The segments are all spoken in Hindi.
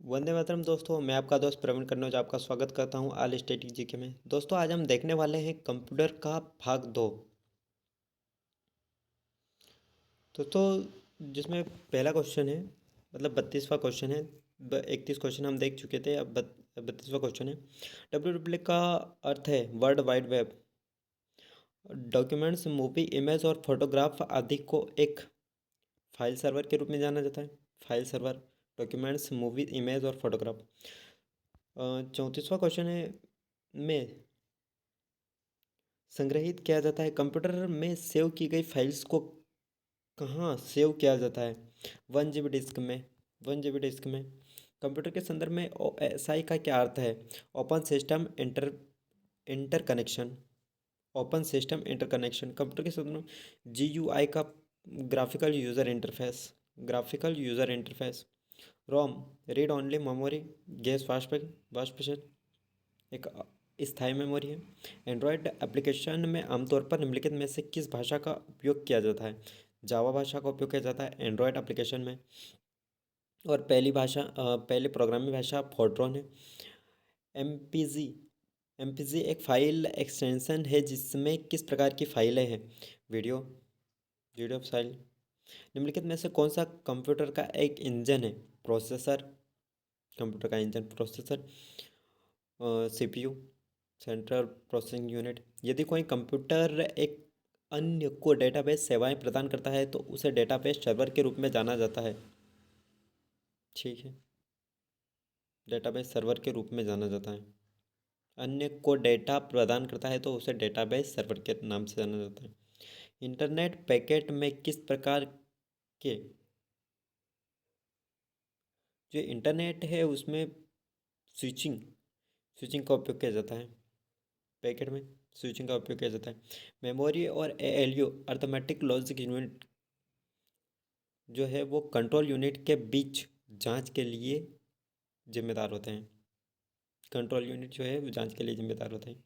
वंदे मातरम दोस्तों, मैं आपका दोस्त प्रवीण कन्नौज आपका स्वागत करता हूं आल स्टैटिक जीके में। दोस्तों, आज हम देखने वाले हैं कंप्यूटर का भाग 2। दोस्तों, जिसमें पहला क्वेश्चन है, मतलब 32वां क्वेश्चन है। 31 क्वेश्चन हम देख चुके थे, अब 32वां क्वेश्चन है। डब्ल्यू का अर्थ है world wide web. Documents, movie, image और फोटोग्राफ आदि को एक फाइल सर्वर के रूप में जाना जाता है। File server, documents, movie, image और फोटोग्राफ। 34वां क्वेश्चन है, में संग्रहित किया जाता है। कंप्यूटर में सेव की गई फाइल्स को कहाँ सेव किया जाता है? 1 GB डिस्क में। 1 GB डिस्क में। कंप्यूटर के संदर्भ में OSI का क्या अर्थ है? Open system interconnection. Open system interconnection. Computer के संदर्भ में GUI का graphical user interface. Graphical user interface. ROM, read only memory, गैस वाष्पशल, एक स्थायी मेमोरी है। एंड्रॉयड एप्लीकेशन में आमतौर पर निम्नलिखित में से किस भाषा का उपयोग किया जाता है? जावा भाषा का उपयोग किया जाता है एंड्रॉयड एप्लीकेशन में। और पहली प्रोग्रामिंग भाषा फोर्ट्रॉन है। एम पी जी एक फाइल एक्सटेंशन है जिसमें किस प्रकार की फाइलें हैं? Video video file. निम्नलिखित में से कौन सा कंप्यूटर का एक इंजन है? प्रोसेसर। कंप्यूटर का engine processor. CPU, central processing unit. यदि कोई कंप्यूटर एक अन्य को डेटाबेस सेवाएं प्रदान करता है तो उसे डेटाबेस सर्वर के रूप में जाना जाता है। ठीक है, डेटाबेस सर्वर के रूप में जाना जाता है। अन्य को डेटा प्रदान करता है तो उसे डेटाबेस सर्वर के नाम से जाना जाता है। इंटरनेट पैकेट में किस प्रकार के, जो इंटरनेट है उसमें स्विचिंग स्विचिंग का उपयोग किया जाता है। पैकेट में स्विचिंग का उपयोग किया जाता है। मेमोरी और ALU अर्थमेटिक लॉजिक यूनिट जो है वो कंट्रोल यूनिट के बीच जांच के लिए जिम्मेदार होते हैं। कंट्रोल यूनिट जो है वो जांच के लिए जिम्मेदार होते हैं।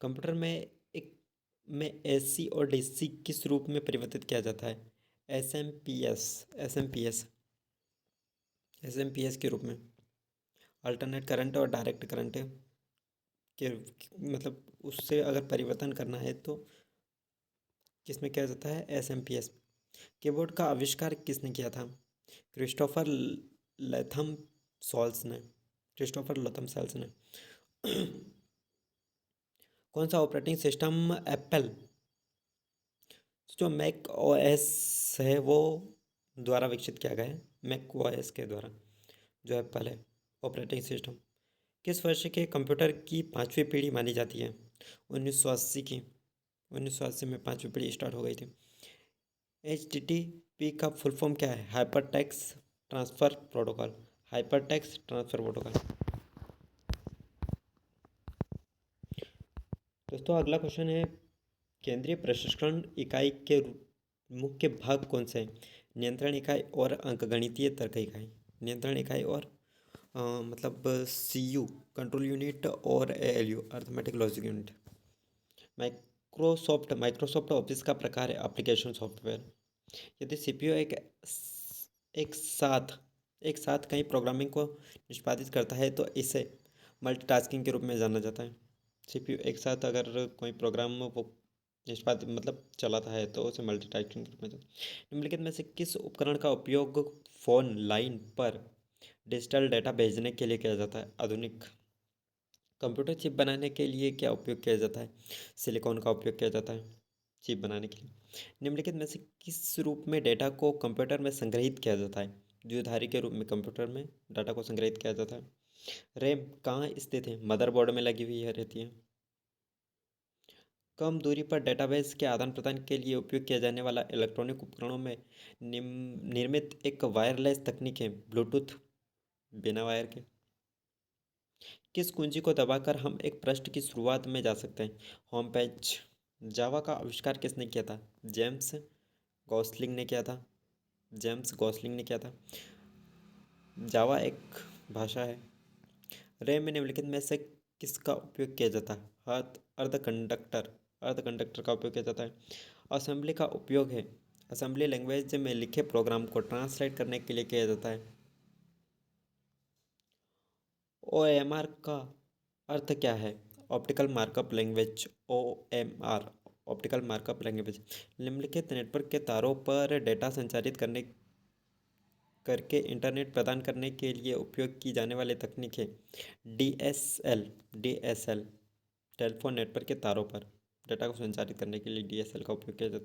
कंप्यूटर में एक में AC और DC किस रूप में परिवर्तित किया जाता है? एस एम पी एस के रूप में। अल्टरनेट करंट और डायरेक्ट करंट के, मतलब उससे अगर परिवर्तन करना है तो किसमें किया जाता है? SMPS। कीबोर्ड का आविष्कार किसने किया था? क्रिस्टोफर लेथम सॉल्स ने। क्रिस्टोफर लेथम सॉल्स ने। कौन सा ऑपरेटिंग सिस्टम एप्पल, जो मैक OS है वो द्वारा विकसित किया गया है? मैक OS के द्वारा, जो एप्पल है ऑपरेटिंग सिस्टम। किस वर्ष के कंप्यूटर की पांचवी पीढ़ी मानी जाती है? 1980 की। 1980 में पांचवी पीढ़ी स्टार्ट हो गई थी। HTTP का फुल फॉर्म क्या है? Hyper text transfer protocol. Hyper text transfer protocol. दोस्तों, अगला क्वेश्चन है, केंद्रीय प्रसंस्करण इकाई के मुख्य भाग कौन से हैं? नियंत्रण इकाई और अंकगणितीय तर्क इकाई। नियंत्रण इकाई और मतलब CU कंट्रोल यूनिट और ALU arithmetic logic unit. Microsoft office का प्रकार है एप्लीकेशन सॉफ्टवेयर। यदि CPU एक साथ एक साथ कई प्रोग्रामिंग को निष्पादित करता है तो इसे मल्टीटास्किंग के रूप में जाना जाता है। CPU एक साथ अगर कोई प्रोग्राम वो निष्पादित मतलब चलाता है तो उसे मल्टीटास्किंग के रूप में जाना। निम्नलिखित में से किस उपकरण का उपयोग फोन लाइन पर डिजिटल डेटा भेजने के लिए किया जाता है? आधुनिक। कंप्यूटर चिप बनाने के लिए क्या उपयोग किया जाता है? सिलिकॉन का उपयोग किया जाता है चिप बनाने के लिए। निम्नलिखित में से किस रूप में डेटा को कंप्यूटर में संग्रहित किया जाता है? द्विधारी के रूप में कंप्यूटर में डाटा को संग्रहित किया जाता है। रैम कहाँ स्थित है? मदरबोर्ड में लगी हुई है रहती है। कम दूरी पर डेटाबेस के आदान प्रदान के लिए उपयोग किया जाने वाला इलेक्ट्रॉनिक उपकरणों में निर्मित एक वायरलेस तकनीक है ब्लूटूथ, बिना वायर के। किस कुंजी को दबाकर हम एक पृष्ठ की शुरुआत में जा सकते हैं? Home page. जावा का आविष्कार किसने किया था? जेम्स गॉसलिंग ने किया था। जेम्स गॉसलिंग ने किया था। जावा एक भाषा है। रैम में निम्नलिखित में से किसका उपयोग किया जाता है? अर्धकंडक्टर। अर्धकंडक्टर का उपयोग किया जाता है। असेंबली का उपयोग है असेंबली लैंग्वेज में लिखे प्रोग्राम को ट्रांसलेट करने के लिए किया जाता है। OMR का अर्थ क्या है? Optical markup language. OMR optical markup language निम्नलिखित नेटवर्क के तारों पर डेटा संचारित करके इंटरनेट प्रदान करने के लिए उपयोग की जाने वाली तकनीक है। DSL टेलीफोन नेटवर्क के तारों पर डेटा को संचारित करने के लिए DSL का उपयोग किया जाता है।